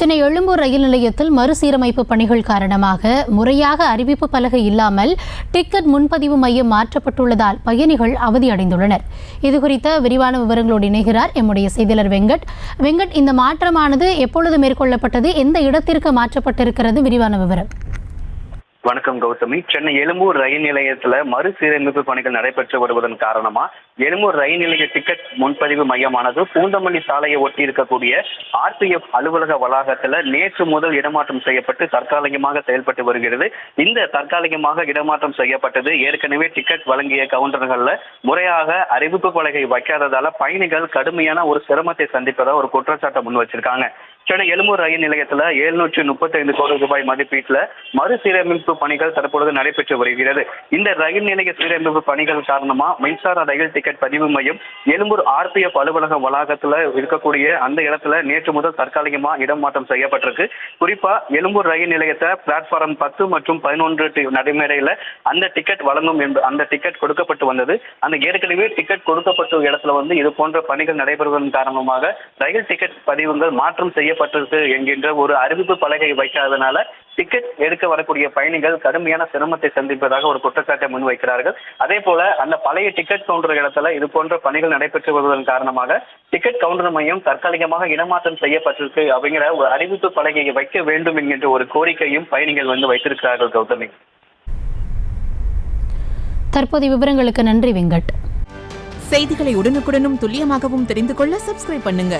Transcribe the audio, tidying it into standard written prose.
சென்னை எழும்பூர் ரயில் நிலையத்தில் மறுசீரமைப்பு பணிகள் காரணமாக முறையாக அறிவிப்பு பலகை இல்லாமல் டிக்கெட் முன்பதிவு மையம் மாற்றப்பட்டுள்ளதால் பயணிகள் அவதியடைந்துள்ளனர். இதுகுறித்த விரிவான விவரங்களோடு இணைகிறார் எம்முடைய செய்தியாளர் வெங்கட். இந்த மாற்றமானது எப்பொழுது மேற்கொள்ளப்பட்டது, எந்த இடத்திற்கு மாற்றப்பட்டிருக்கிறது? விரிவான விவரம். வணக்கம் கௌதமி. சென்னை எழும்பூர் ரயில் நிலையத்துல மறுசீரமைப்பு பணிகள் நடைபெற்று வருவதன் காரணமா எழும்பூர் ரயில் நிலைய டிக்கெட் முன்பதிவு மையமானது பூந்தமல்லி சாலையை ஒட்டி இருக்கக்கூடிய RPF அலுவலக வளாகத்துல நேற்று முதல் இடமாற்றம் செய்யப்பட்டு தற்காலிகமாக செயல்பட்டு வருகிறது. இந்த தற்காலிகமாக இடமாற்றம் செய்யப்பட்டது ஏற்கனவே டிக்கெட் வழங்கிய கவுண்டர்கள்ல முறையாக அறிவிப்பு பலகை வைக்காததால பயணிகள் கடுமையான ஒரு சிரமத்தை சந்திப்பதா ஒரு குற்றச்சாட்டை முன் வச்சிருக்காங்க. சென்னை எழும்பூர் ரயில் நிலையத்துல 735 கோடி ரூபாய் மதிப்பீட்டுல மறுசீரமைப்பு பணிகள் தற்பொழுது நடைபெற்று வருகிறது. இந்த ரயில் நிலைய சீரமைப்பு பணிகள் காரணமா மின்சார ரயில் டிக்கெட் பதிவு மையம் எழும்பூர் RPF அலுவலக வளாகத்துல இருக்கக்கூடிய அந்த இடத்துல நேற்று முதல் தற்காலிகமா இடமாற்றம் செய்யப்பட்டிருக்கு. குறிப்பா எழும்பூர் ரயில் நிலையத்தை பிளாட்ஃபார்ம் 10 மற்றும் 11 நடைமுறையில அந்த டிக்கெட் வழங்கும் அந்த டிக்கெட் கொடுக்கப்பட்டு வந்தது. அந்த ஏற்கனவே டிக்கெட் கொடுக்கப்பட்ட இடத்துல இது போன்ற பணிகள் நடைபெறுவதன் காரணமாக ரயில் டிக்கெட் பதிவுகள் மாற்றம் செய்யப்பட்டிருக்கு என்கின்ற ஒரு அறிவிப்பு பலகை வைக்காதனால டிக்கெட் எடுக்க வரக்கூடிய பயணிகள் கடுமையான சிரமத்தை சந்திப்பதாக ஒரு குற்றச்சாட்டை முன்வைக்கிறார்கள். அதே போல அந்த பழைய டிக்கெட் கவுண்டர் இடத்துல இது போன்ற பணிகள் நடைபெற்று வருவதன் காரணமாக டிக்கெட் கவுண்டர் மையம் தற்காலிகமாக இடமாற்றம் செய்யப்பட்டிருக்கு அப்படிங்கிற ஒரு அறிவிப்பு பலகையை வைக்க வேண்டும் என்கின்ற ஒரு கோரிக்கையும் பயணிகள் வைத்திருக்கிறார்கள். கௌதமி, தற்போதைய விவரங்களுக்கு நன்றி வெங்கட். செய்திகளை உடனுக்குடனும் துல்லியமாகவும் தெரிந்து கொள்ள சப்ஸ்கிரைப் பண்ணுங்க.